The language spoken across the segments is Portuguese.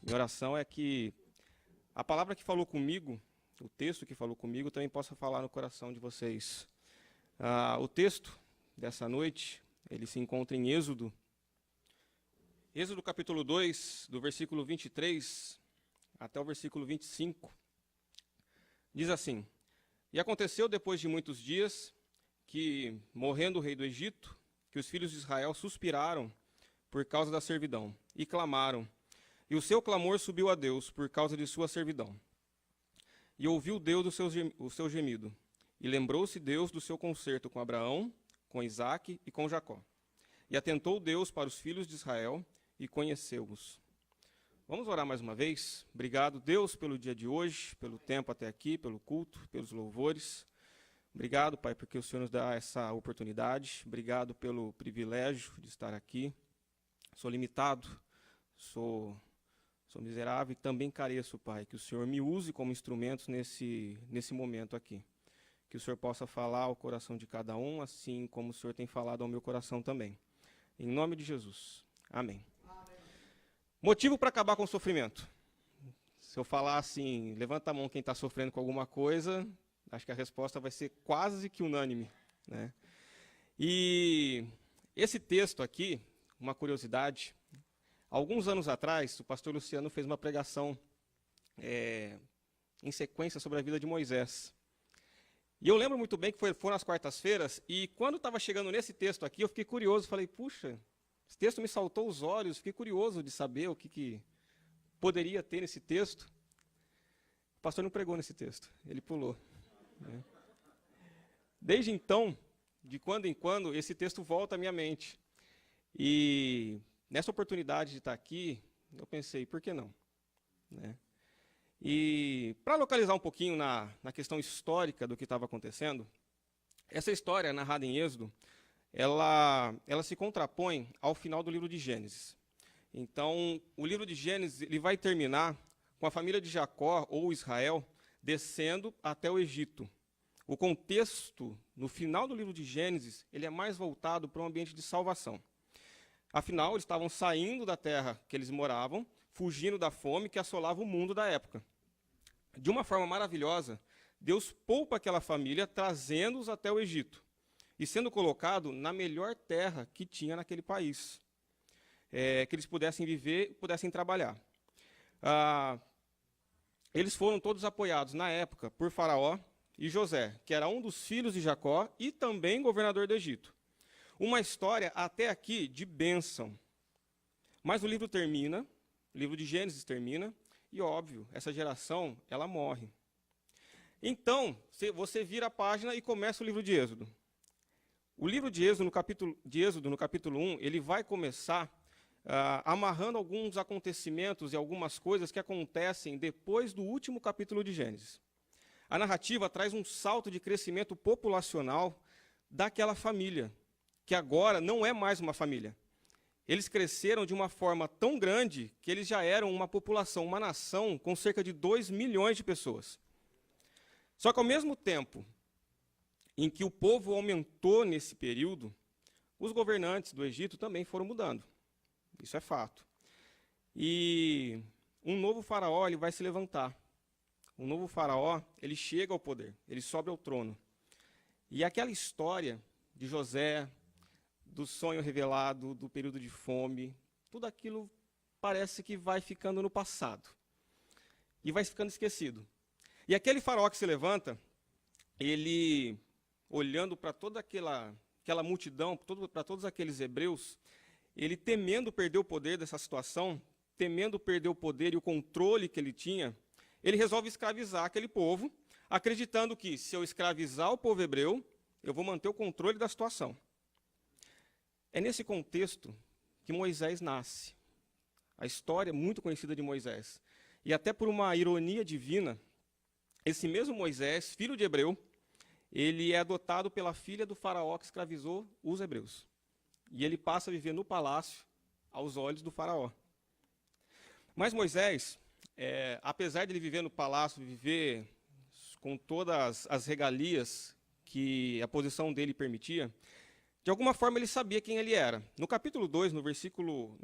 Minha oração é que a palavra que falou comigo, o texto que falou comigo, também possa falar no coração de vocês. O texto dessa noite, ele se encontra em Êxodo. Êxodo capítulo 2, do versículo 23 até o versículo 25. Diz assim: E aconteceu depois de muitos dias que, morrendo o rei do Egito, que os filhos de Israel suspiraram por causa da servidão e clamaram. E o seu clamor subiu a Deus por causa de sua servidão. E ouviu Deus o seu gemido. E lembrou-se Deus do seu concerto com Abraão, com Isaque e com Jacó. E atentou Deus para os filhos de Israel e conheceu-os. Vamos orar mais uma vez? Obrigado, Deus, pelo dia de hoje, pelo tempo até aqui, pelo culto, pelos louvores. Obrigado, Pai, porque o Senhor nos dá essa oportunidade. Obrigado pelo privilégio de estar aqui. Sou limitado, sou miserável e também careço, Pai, que o Senhor me use como instrumento nesse momento aqui. Que o Senhor possa falar ao coração de cada um, assim como o Senhor tem falado ao meu coração também. Em nome de Jesus. Amém. Motivo para acabar com o sofrimento. Se eu falar assim, levanta a mão quem está sofrendo com alguma coisa, acho que a resposta vai ser quase que unânime, né? E esse texto aqui, uma curiosidade, alguns anos atrás, o pastor Luciano fez uma pregação em sequência sobre a vida de Moisés. E eu lembro muito bem que foram as quartas-feiras, e quando estava chegando nesse texto aqui, eu fiquei curioso, falei, puxa, esse texto me saltou os olhos, fiquei curioso de saber o que poderia ter nesse texto. O pastor não pregou nesse texto, ele pulou, né? Desde então, de quando em quando, esse texto volta à minha mente. E nessa oportunidade de estar aqui, eu pensei, por que não? Né? E para localizar um pouquinho na questão histórica do que estava acontecendo, essa história narrada em Êxodo, ela se contrapõe ao final do livro de Gênesis. Então, o livro de Gênesis ele vai terminar com a família de Jacó, ou Israel, descendo até o Egito. O contexto, no final do livro de Gênesis, ele é mais voltado para um ambiente de salvação. Afinal, eles estavam saindo da terra que eles moravam, fugindo da fome que assolava o mundo da época. De uma forma maravilhosa, Deus poupa aquela família, trazendo-os até o Egito, e sendo colocado na melhor terra que tinha naquele país, que eles pudessem viver e pudessem trabalhar. Eles foram todos apoiados, na época, por Faraó e José, que era um dos filhos de Jacó e também governador do Egito. Uma história até aqui de bênção. Mas o livro termina, o livro de Gênesis termina, e óbvio, essa geração, ela morre. Então, você vira a página e começa o livro de Êxodo. O livro de Êxodo, no capítulo 1, ele vai começar amarrando alguns acontecimentos e algumas coisas que acontecem depois do último capítulo de Gênesis. A narrativa traz um salto de crescimento populacional daquela família, que agora não é mais uma família. Eles cresceram de uma forma tão grande que eles já eram uma população, uma nação com cerca de 2 milhões de pessoas. Só que ao mesmo tempo em que o povo aumentou nesse período, os governantes do Egito também foram mudando. Isso é fato. E um novo faraó ele vai se levantar. Um novo faraó, ele chega ao poder, ele sobe ao trono. E aquela história de José, do sonho revelado, do período de fome, tudo aquilo parece que vai ficando no passado. E vai ficando esquecido. E aquele faraó que se levanta, ele, olhando para toda aquela multidão, para todos aqueles hebreus, ele temendo perder o poder dessa situação, temendo perder o poder e o controle que ele tinha, ele resolve escravizar aquele povo, acreditando que se eu escravizar o povo hebreu, eu vou manter o controle da situação. É nesse contexto que Moisés nasce. A história muito conhecida de Moisés. E até por uma ironia divina, esse mesmo Moisés, filho de hebreu, ele é adotado pela filha do faraó que escravizou os hebreus. E ele passa a viver no palácio aos olhos do faraó. Mas Moisés, apesar de ele viver no palácio, viver com todas as regalias que a posição dele permitia, De alguma forma ele sabia quem ele era. No capítulo 2, no versículo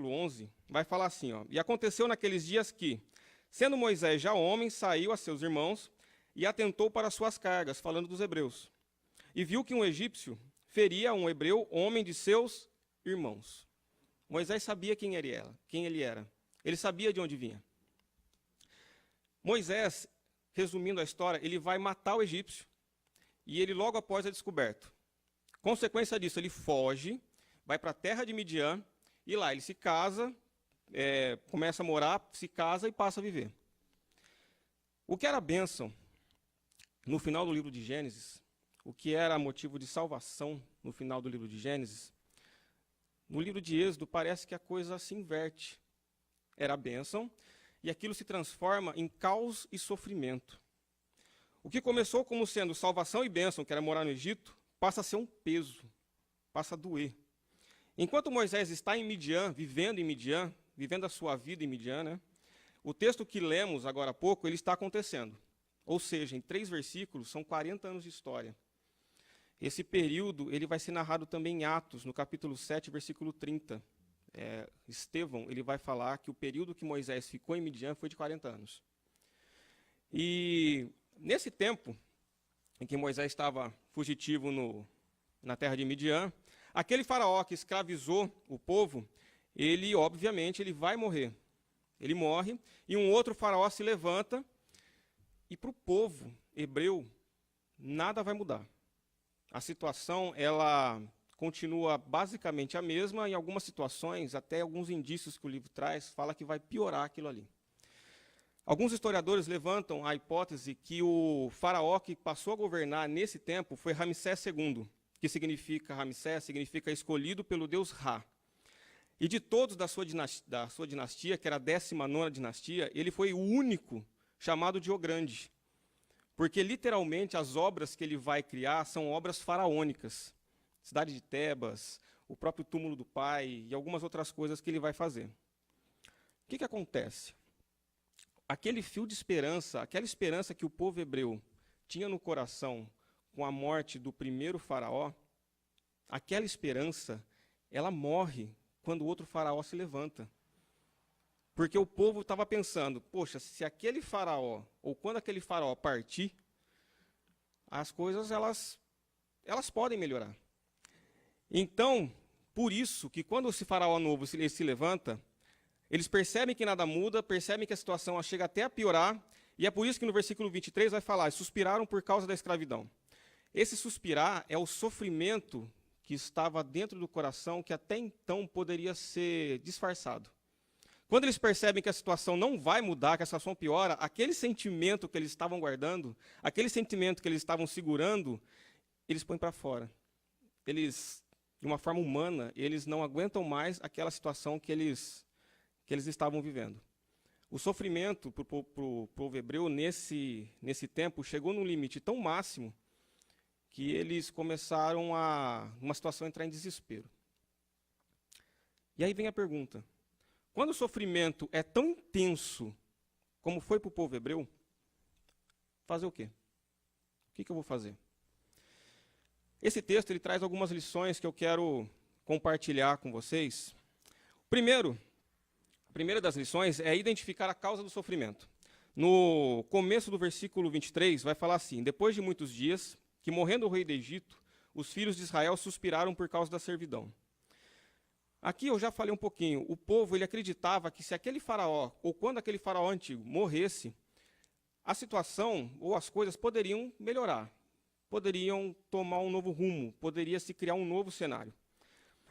11, vai falar assim, ó: E aconteceu naqueles dias que, sendo Moisés já homem, saiu a seus irmãos e atentou para suas cargas, falando dos hebreus. E viu que um egípcio feria um hebreu, homem de seus irmãos. Moisés sabia quem ele era. Ele sabia de onde vinha. Moisés, resumindo a história, ele vai matar o egípcio e ele logo após é descoberto. Consequência disso, ele foge, vai para a terra de Midian e lá ele se casa, começa a morar, se casa e passa a viver. O que era bênção no final do livro de Gênesis, o que era motivo de salvação no final do livro de Gênesis, no livro de Êxodo parece que a coisa se inverte. Era bênção e aquilo se transforma em caos e sofrimento. O que começou como sendo salvação e bênção, que era morar no Egito, passa a ser um peso, passa a doer. Enquanto Moisés está em Midian, vivendo a sua vida em Midian, né, o texto que lemos agora há pouco, ele está acontecendo. Ou seja, em 3 versículos, são 40 anos de história. Esse período ele vai ser narrado também em Atos, no capítulo 7, versículo 30. Estevão ele vai falar que o período que Moisés ficou em Midian foi de 40 anos. E nesse tempo em que Moisés estava fugitivo na terra de Midian, aquele faraó que escravizou o povo, ele, obviamente, ele vai morrer. Ele morre, e um outro faraó se levanta, e para o povo hebreu, nada vai mudar. A situação, ela continua basicamente a mesma, em algumas situações, até alguns indícios que o livro traz, fala que vai piorar aquilo ali. Alguns historiadores levantam a hipótese que o faraó que passou a governar nesse tempo foi Ramsés II, que significa, Ramsés significa escolhido pelo deus Ra. E de todos da sua dinastia, que era a 19ª dinastia, ele foi o único chamado de O Grande. Porque, literalmente, as obras que ele vai criar são obras faraônicas. Cidade de Tebas, o próprio túmulo do pai e algumas outras coisas que ele vai fazer. O que acontece? Aquele fio de esperança, aquela esperança que o povo hebreu tinha no coração com a morte do primeiro faraó, aquela esperança, ela morre quando o outro faraó se levanta. Porque o povo estava pensando, poxa, se aquele faraó, ou quando aquele faraó partir, as coisas elas podem melhorar. Então, por isso que quando esse faraó novo se levanta, eles percebem que nada muda, percebem que a situação chega até a piorar, e é por isso que no versículo 23 vai falar, suspiraram por causa da escravidão. Esse suspirar é o sofrimento que estava dentro do coração, que até então poderia ser disfarçado. Quando eles percebem que a situação não vai mudar, que a situação piora, aquele sentimento que eles estavam guardando, aquele sentimento que eles estavam segurando, eles põem para fora. Eles, de uma forma humana, eles não aguentam mais aquela situação que eles estavam vivendo. O sofrimento para o povo hebreu nesse tempo chegou num limite tão máximo que eles começaram uma situação a entrar em desespero. E aí vem a pergunta: quando o sofrimento é tão intenso como foi para o povo hebreu, fazer o quê? O que eu vou fazer? Esse texto ele traz algumas lições que eu quero compartilhar com vocês. A primeira das lições é identificar a causa do sofrimento. No começo do versículo 23, vai falar assim: depois de muitos dias, que morrendo o rei do Egito, os filhos de Israel suspiraram por causa da servidão. Aqui eu já falei um pouquinho, o povo ele acreditava que se aquele faraó, ou quando aquele faraó antigo morresse, a situação ou as coisas poderiam melhorar, poderiam tomar um novo rumo, poderia se criar um novo cenário.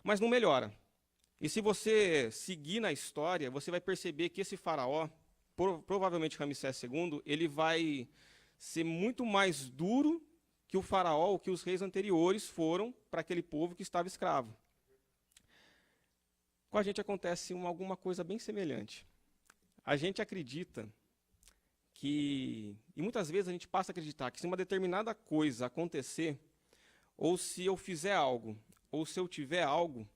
Mas não melhora. E se você seguir na história, você vai perceber que esse faraó, provavelmente Ramsés II, ele vai ser muito mais duro que o faraó, ou que os reis anteriores foram para aquele povo que estava escravo. Com a gente acontece alguma coisa bem semelhante. A gente acredita que, e muitas vezes a gente passa a acreditar que se uma determinada coisa acontecer, ou se eu fizer algo, ou se eu tiver algo,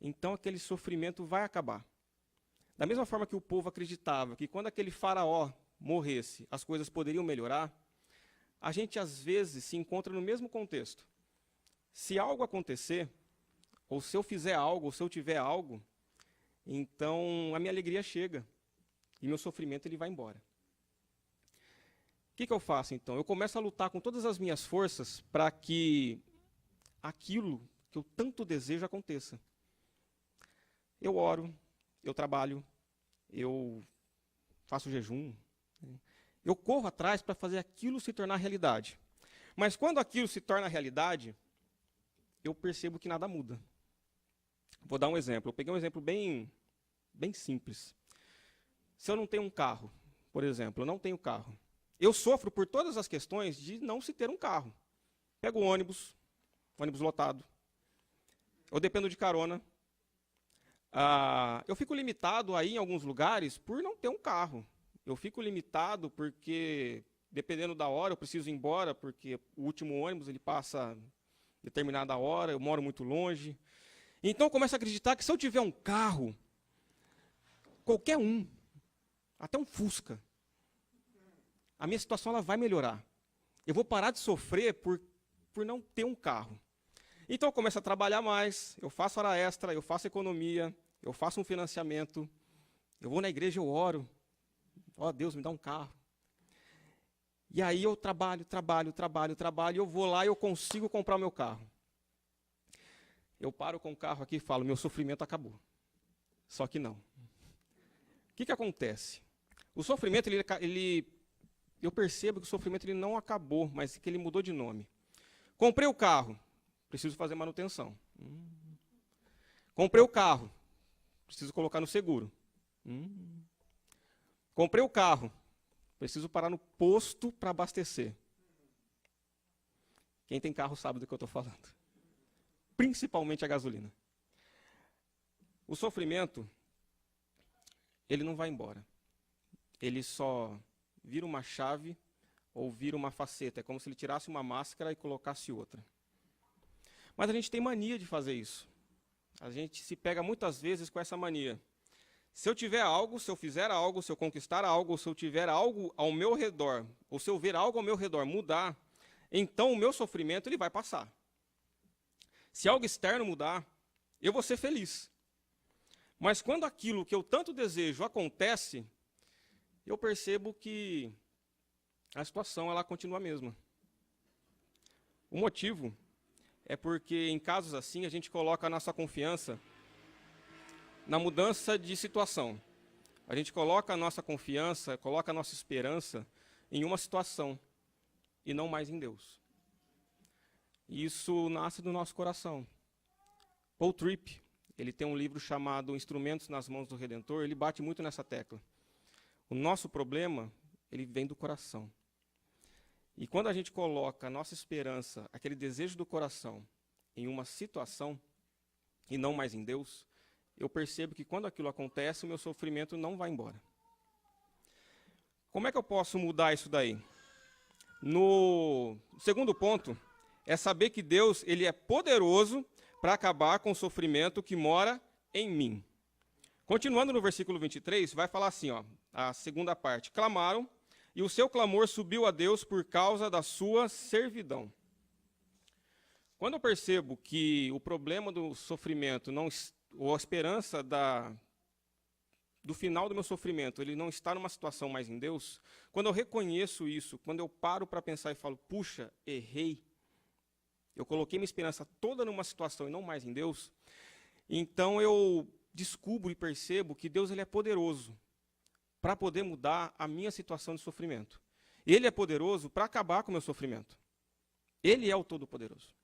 então aquele sofrimento vai acabar. Da mesma forma que o povo acreditava que quando aquele faraó morresse, as coisas poderiam melhorar, a gente às vezes se encontra no mesmo contexto. Se algo acontecer, ou se eu fizer algo, ou se eu tiver algo, então a minha alegria chega e meu sofrimento ele vai embora. O que eu faço então? Eu começo a lutar com todas as minhas forças para que aquilo que eu tanto desejo aconteça. Eu oro, eu trabalho, eu faço jejum, eu corro atrás para fazer aquilo se tornar realidade. Mas quando aquilo se torna realidade, eu percebo que nada muda. Vou dar um exemplo. Eu peguei um exemplo bem simples. Se eu não tenho um carro, por exemplo, eu não tenho carro. Eu sofro por todas as questões de não se ter um carro. Pego o ônibus lotado. Eu dependo de carona. Eu fico limitado aí em alguns lugares por não ter um carro. Eu fico limitado porque, dependendo da hora, eu preciso ir embora, porque o último ônibus ele passa determinada hora, eu moro muito longe. Então eu começo a acreditar que se eu tiver um carro, qualquer um, até um Fusca, a minha situação ela vai melhorar. Eu vou parar de sofrer por não ter um carro. Então eu começo a trabalhar mais, eu faço hora extra, eu faço economia, eu faço um financiamento, eu vou na igreja, eu oro. Ó, Deus, me dá um carro. E aí eu trabalho, e eu vou lá e eu consigo comprar o meu carro. Eu paro com o carro aqui e falo, meu sofrimento acabou. Só que não. O que acontece? O sofrimento, eu percebo que o sofrimento ele não acabou, mas que ele mudou de nome. Comprei o carro, preciso fazer manutenção. Comprei o carro, preciso colocar no seguro. Comprei o carro, preciso parar no posto para abastecer. Quem tem carro sabe do que eu estou falando. Principalmente a gasolina. O sofrimento, ele não vai embora. Ele só vira uma chave ou vira uma faceta. É como se ele tirasse uma máscara e colocasse outra. Mas a gente tem mania de fazer isso. A gente se pega muitas vezes com essa mania. Se eu tiver algo, se eu fizer algo, se eu conquistar algo, se eu tiver algo ao meu redor, ou se eu ver algo ao meu redor mudar, então o meu sofrimento ele vai passar. Se algo externo mudar, eu vou ser feliz. Mas quando aquilo que eu tanto desejo acontece, eu percebo que a situação ela continua a mesma. O motivo é porque em casos assim a gente coloca a nossa confiança na mudança de situação. A gente coloca a nossa confiança, coloca a nossa esperança em uma situação e não mais em Deus. Isso nasce do nosso coração. Paul Tripp, ele tem um livro chamado Instrumentos nas Mãos do Redentor, ele bate muito nessa tecla. O nosso problema, ele vem do coração. E quando a gente coloca a nossa esperança, aquele desejo do coração, em uma situação, e não mais em Deus, eu percebo que quando aquilo acontece, o meu sofrimento não vai embora. Como é que eu posso mudar isso daí? No segundo ponto, é saber que Deus ele é poderoso para acabar com o sofrimento que mora em mim. Continuando no versículo 23, vai falar assim, ó, a segunda parte. Clamaram, e o seu clamor subiu a Deus por causa da sua servidão. Quando eu percebo que o problema do sofrimento, ou a esperança do final do meu sofrimento, ele não está numa situação mais em Deus, quando eu reconheço isso, quando eu paro para pensar e falo, puxa, errei, eu coloquei minha esperança toda numa situação e não mais em Deus, então eu descubro e percebo que Deus ele é poderoso para poder mudar a minha situação de sofrimento. Ele é poderoso para acabar com o meu sofrimento. Ele é o Todo-Poderoso.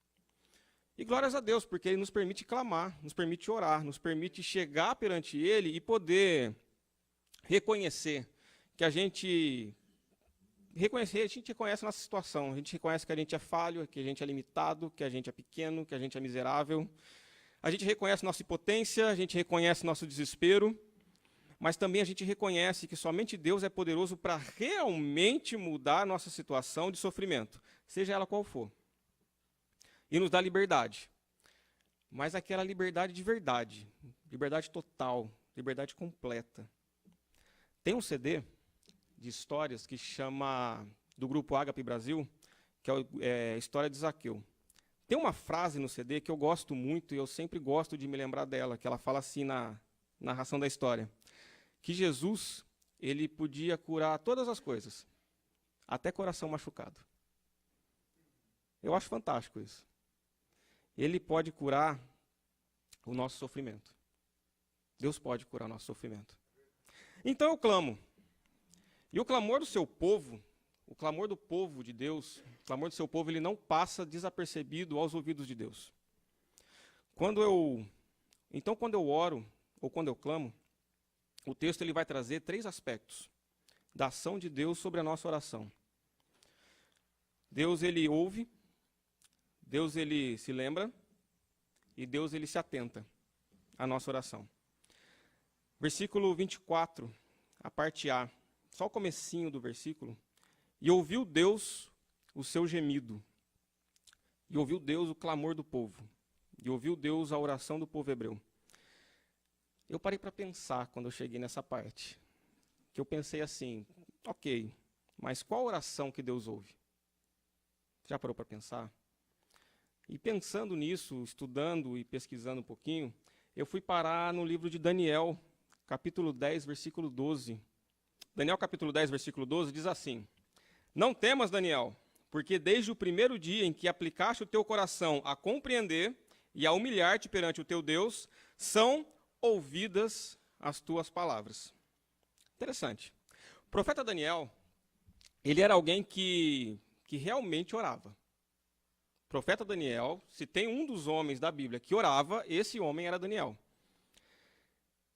E glórias a Deus, porque Ele nos permite clamar, nos permite orar, nos permite chegar perante Ele e poder reconhecer que a gente reconhece a nossa situação, a gente reconhece que a gente é falho, que a gente é limitado, que a gente é pequeno, que a gente é miserável. A gente reconhece nossa impotência, a gente reconhece nosso desespero, mas também a gente reconhece que somente Deus é poderoso para realmente mudar a nossa situação de sofrimento, seja ela qual for. E nos dá liberdade. Mas aquela liberdade de verdade, liberdade total, liberdade completa. Tem um CD de histórias que chama, do grupo Ágape Brasil, que é a história de Zaqueu. Tem uma frase no CD que eu gosto muito e eu sempre gosto de me lembrar dela, que ela fala assim na narração da história, que Jesus, ele podia curar todas as coisas, até coração machucado. Eu acho fantástico isso. Ele pode curar o nosso sofrimento. Deus pode curar o nosso sofrimento. Então eu clamo. E o clamor do seu povo, o clamor do povo de Deus, o clamor do seu povo, ele não passa desapercebido aos ouvidos de Deus. Então, quando eu oro, ou quando eu clamo, o texto ele vai trazer 3 aspectos da ação de Deus sobre a nossa oração. Deus, ele ouve, Deus, ele se lembra, e Deus, ele se atenta à nossa oração. Versículo 24, a parte A, só o comecinho do versículo. E ouviu Deus o seu gemido, e ouviu Deus o clamor do povo, e ouviu Deus a oração do povo hebreu. Eu parei para pensar quando eu cheguei nessa parte, que eu pensei assim, ok, mas qual oração que Deus ouve? Já parou para pensar? E pensando nisso, estudando e pesquisando um pouquinho, eu fui parar no livro de Daniel, capítulo 10, versículo 12. Daniel, capítulo 10, versículo 12, diz assim: Não temas, Daniel, porque desde o primeiro dia em que aplicaste o teu coração a compreender e a humilhar-te perante o teu Deus, são ouvidas as tuas palavras. Interessante. O profeta Daniel, ele era alguém que realmente orava. O profeta Daniel, se tem um dos homens da Bíblia que orava, esse homem era Daniel.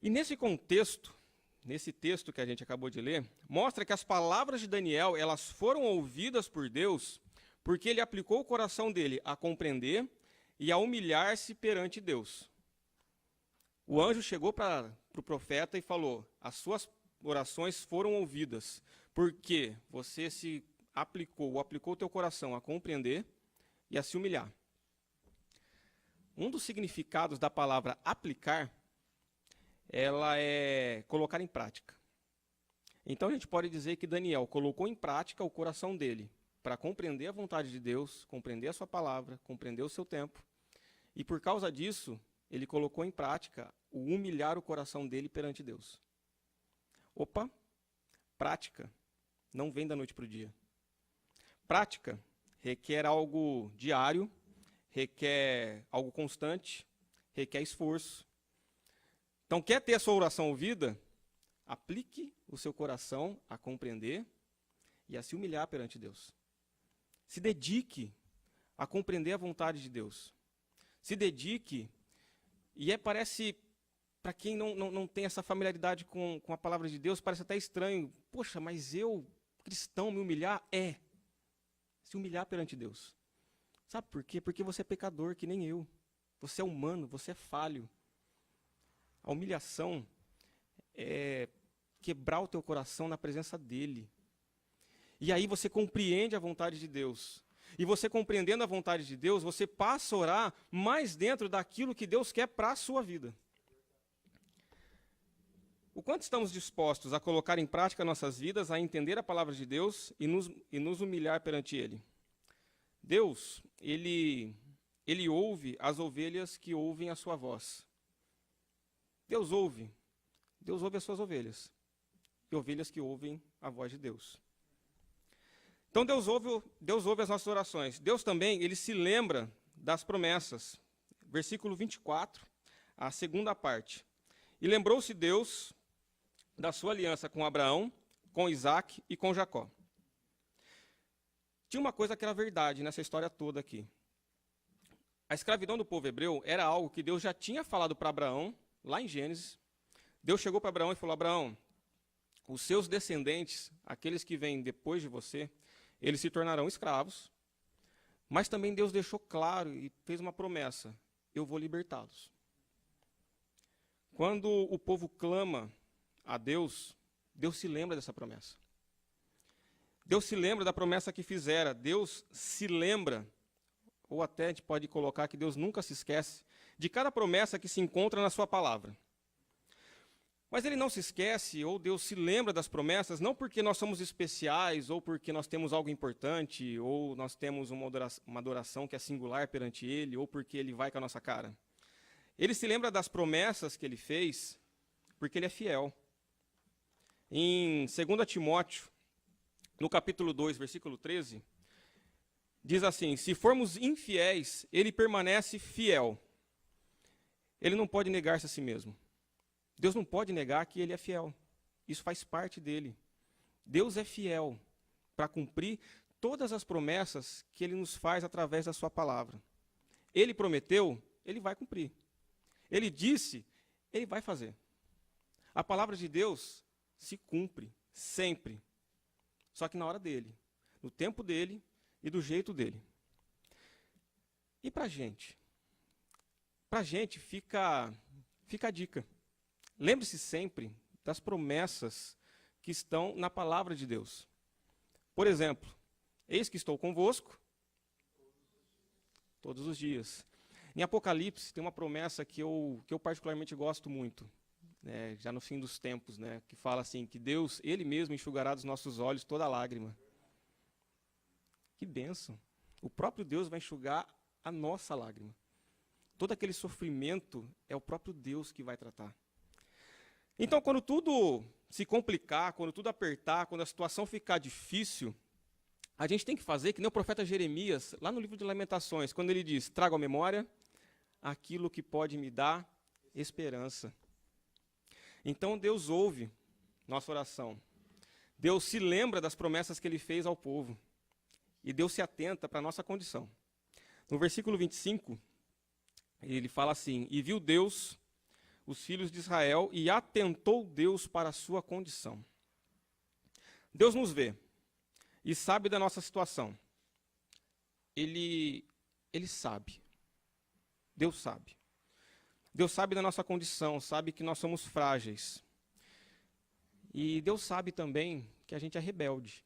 E nesse contexto, nesse texto que a gente acabou de ler, mostra que as palavras de Daniel, elas foram ouvidas por Deus, porque ele aplicou o coração dele a compreender e a humilhar-se perante Deus. O anjo chegou para o profeta e falou: as suas orações foram ouvidas, porque você se aplicou o teu coração a compreender e a se humilhar. Um dos significados da palavra aplicar, ela é colocar em prática. Então a gente pode dizer que Daniel colocou em prática o coração dele para compreender a vontade de Deus, compreender a sua palavra, compreender o seu tempo. E por causa disso, ele colocou em prática o humilhar o coração dele perante Deus. Opa, prática não vem da noite para o dia. Prática requer algo diário, requer algo constante, requer esforço. Então, quer ter a sua oração ouvida? Aplique o seu coração a compreender e a se humilhar perante Deus. Se dedique a compreender a vontade de Deus. Se dedique, e parece, para quem não tem essa familiaridade com a palavra de Deus, parece até estranho. Poxa, mas eu, cristão, me humilhar? Se humilhar perante Deus. Sabe por quê? Porque você é pecador, que nem eu. Você é humano, você é falho. A humilhação é quebrar o teu coração na presença dele. E aí você compreende a vontade de Deus. E você compreendendo a vontade de Deus, você passa a orar mais dentro daquilo que Deus quer para a sua vida. O quanto estamos dispostos a colocar em prática nossas vidas, a entender a palavra de Deus e nos humilhar perante Ele? Deus, Ele ouve as ovelhas que ouvem a sua voz. Deus ouve as suas ovelhas, e ovelhas que ouvem a voz de Deus. Então Deus ouve as nossas orações. Deus também, ele se lembra das promessas. Versículo 24, a segunda parte. E lembrou-se Deus da sua aliança com Abraão, com Isaac e com Jacó. Tinha uma coisa que era verdade nessa história toda aqui. A escravidão do povo hebreu era algo que Deus já tinha falado para Abraão, lá em Gênesis. Deus chegou para Abraão e falou: Abraão, os seus descendentes, aqueles que vêm depois de você, eles se tornarão escravos, mas também Deus deixou claro e fez uma promessa: eu vou libertá-los. Quando o povo clama a Deus, Deus se lembra dessa promessa. Deus se lembra da promessa que fizera. Deus se lembra, ou até a gente pode colocar que Deus nunca se esquece, de cada promessa que se encontra na sua palavra. Mas ele não se esquece, ou Deus se lembra das promessas, não porque nós somos especiais, ou porque nós temos algo importante, ou nós temos uma adoração que é singular perante ele, ou porque ele vai com a nossa cara. Ele se lembra das promessas que ele fez, porque ele é fiel. Em 2 Timóteo, no capítulo 2, versículo 13, diz assim: se formos infiéis, ele permanece fiel. Ele não pode negar-se a si mesmo. Deus não pode negar que ele é fiel. Isso faz parte dele. Deus é fiel para cumprir todas as promessas que ele nos faz através da sua palavra. Ele prometeu, ele vai cumprir. Ele disse, ele vai fazer. A palavra de Deus se cumpre sempre. Só que na hora dele, no tempo dele e do jeito dele. E para a gente? Para a gente fica a dica. Lembre-se sempre das promessas que estão na palavra de Deus. Por exemplo, eis que estou convosco todos os dias. Em Apocalipse tem uma promessa que eu particularmente gosto muito, né, já no fim dos tempos, né, que fala assim, que Deus, Ele mesmo enxugará dos nossos olhos toda lágrima. Que bênção! O próprio Deus vai enxugar a nossa lágrima. Todo aquele sofrimento é o próprio Deus que vai tratar. Então, quando tudo se complicar, quando tudo apertar, quando a situação ficar difícil, a gente tem que fazer que nem o profeta Jeremias, lá no livro de Lamentações, quando ele diz, trago à memória aquilo que pode me dar esperança. Então, Deus ouve nossa oração. Deus se lembra das promessas que ele fez ao povo. E Deus se atenta para a nossa condição. No versículo 25, ele fala assim, e viu Deus os filhos de Israel, e atentou Deus para a sua condição. Deus nos vê e sabe da nossa situação. Ele sabe. Deus sabe. Deus sabe da nossa condição, sabe que nós somos frágeis. E Deus sabe também que a gente é rebelde.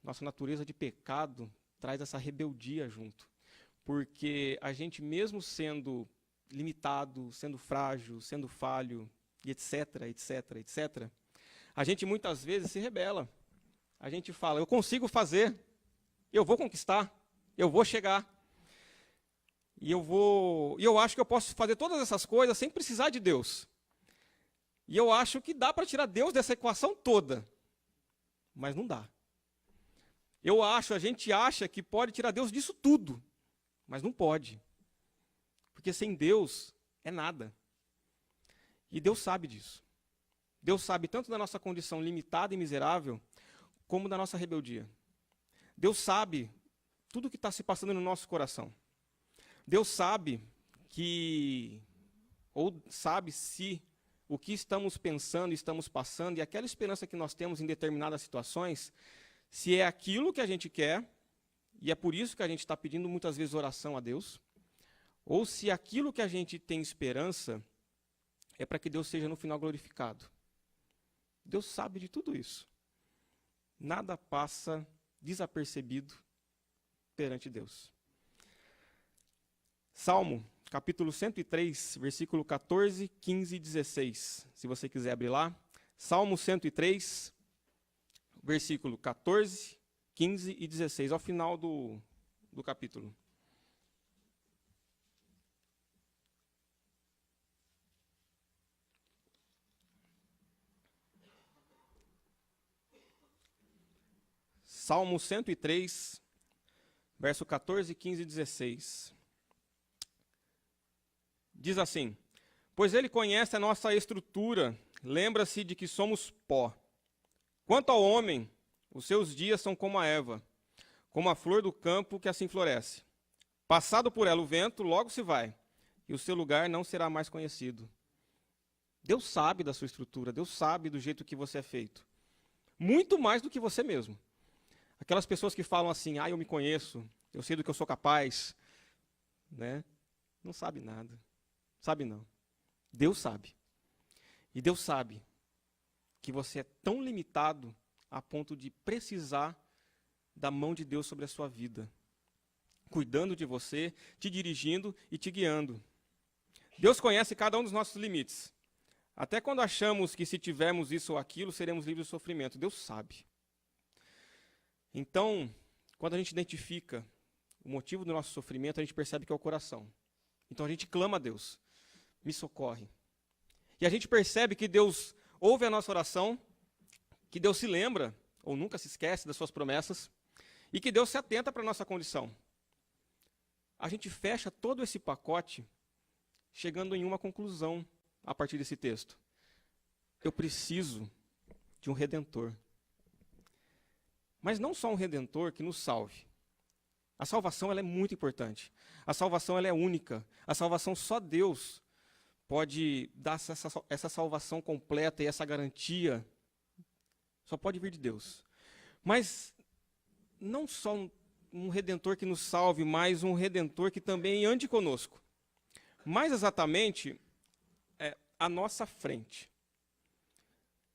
Nossa natureza de pecado traz essa rebeldia junto. Porque a gente, mesmo sendo limitado, sendo frágil, sendo falho, e etc, etc, etc, a gente muitas vezes se rebela. A gente fala, eu consigo fazer, eu vou conquistar, eu vou chegar. E eu acho que eu posso fazer todas essas coisas sem precisar de Deus. E eu acho que dá para tirar Deus dessa equação toda. Mas não dá. A gente acha que pode tirar Deus disso tudo. Mas não pode. Porque sem Deus é nada. E Deus sabe disso. Deus sabe tanto da nossa condição limitada e miserável, como da nossa rebeldia. Deus sabe tudo o que está se passando no nosso coração. Deus sabe sabe se o que estamos pensando, estamos passando, e aquela esperança que nós temos em determinadas situações, se é aquilo que a gente quer, e é por isso que a gente está pedindo muitas vezes oração a Deus, ou se aquilo que a gente tem esperança é para que Deus seja no final glorificado. Deus sabe de tudo isso. Nada passa desapercebido perante Deus. Salmo, capítulo 103, versículo 14, 15 e 16. Se você quiser abrir lá. Salmo 103, versículo 14, 15 e 16, ao final do capítulo. Salmo 103, verso 14, 15 e 16. Diz assim, pois ele conhece a nossa estrutura, lembra-se de que somos pó. Quanto ao homem, os seus dias são como a erva, como a flor do campo que assim floresce. Passado por ela o vento, logo se vai, e o seu lugar não será mais conhecido. Deus sabe da sua estrutura, Deus sabe do jeito que você é feito. Muito mais do que você mesmo. Aquelas pessoas que falam assim, eu me conheço, eu sei do que eu sou capaz, né? Não sabe nada. Sabe não. Deus sabe. E Deus sabe que você é tão limitado a ponto de precisar da mão de Deus sobre a sua vida, cuidando de você, te dirigindo e te guiando. Deus conhece cada um dos nossos limites. Até quando achamos que se tivermos isso ou aquilo, seremos livres do sofrimento. Deus sabe. Então, quando a gente identifica o motivo do nosso sofrimento, a gente percebe que é o coração. Então a gente clama a Deus, me socorre. E a gente percebe que Deus ouve a nossa oração, que Deus se lembra, ou nunca se esquece das suas promessas, e que Deus se atenta para a nossa condição. A gente fecha todo esse pacote chegando em uma conclusão a partir desse texto. Eu preciso de um Redentor. Mas não só um Redentor que nos salve. A salvação ela é muito importante. A salvação ela é única. A salvação só Deus pode dar essa salvação completa e essa garantia. Só pode vir de Deus. Mas não só um Redentor que nos salve, mas um Redentor que também ande conosco. Mais exatamente, à nossa frente.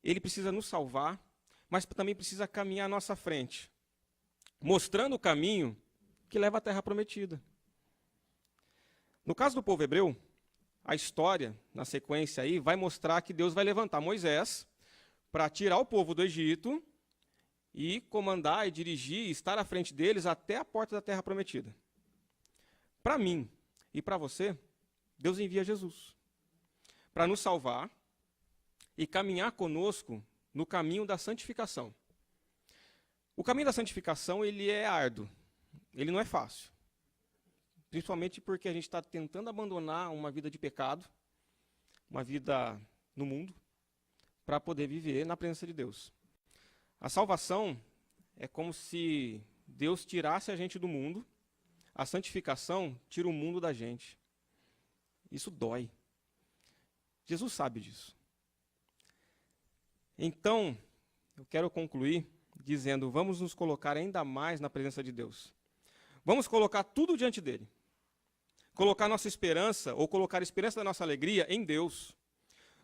Ele precisa nos salvar, mas também precisa caminhar à nossa frente, mostrando o caminho que leva à terra prometida. No caso do povo hebreu, a história, na sequência aí, vai mostrar que Deus vai levantar Moisés para tirar o povo do Egito e comandar e dirigir, estar à frente deles até a porta da terra prometida. Para mim e para você, Deus envia Jesus para nos salvar e caminhar conosco no caminho da santificação. O caminho da santificação, ele é árduo, ele não é fácil. Principalmente porque a gente está tentando abandonar uma vida de pecado, uma vida no mundo, para poder viver na presença de Deus. A salvação é como se Deus tirasse a gente do mundo, a santificação tira o mundo da gente. Isso dói. Jesus sabe disso. Então, eu quero concluir dizendo, vamos nos colocar ainda mais na presença de Deus. Vamos colocar tudo diante dele. Colocar nossa esperança, ou colocar a esperança da nossa alegria em Deus.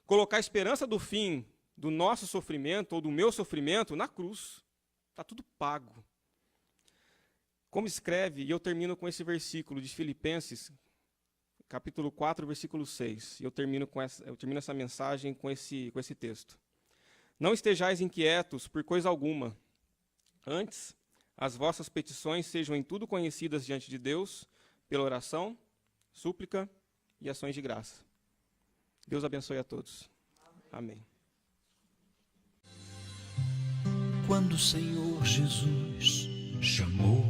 Colocar a esperança do fim do nosso sofrimento, ou do meu sofrimento, na cruz. Está tudo pago. Como escreve, e eu termino com esse versículo de Filipenses, capítulo 4, versículo 6. E eu termino essa mensagem com esse texto. Não estejais inquietos por coisa alguma. Antes, as vossas petições sejam em tudo conhecidas diante de Deus, pela oração, súplica e ações de graça. Deus abençoe a todos. Amém. Quando o Senhor Jesus chamou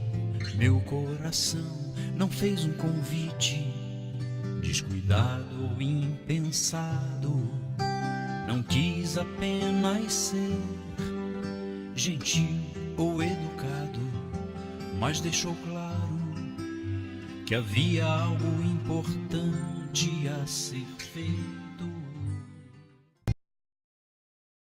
meu coração, não fez um convite descuidado ou impensado. Não quis apenas ser gentil ou educado, mas deixou claro que havia algo importante a ser feito.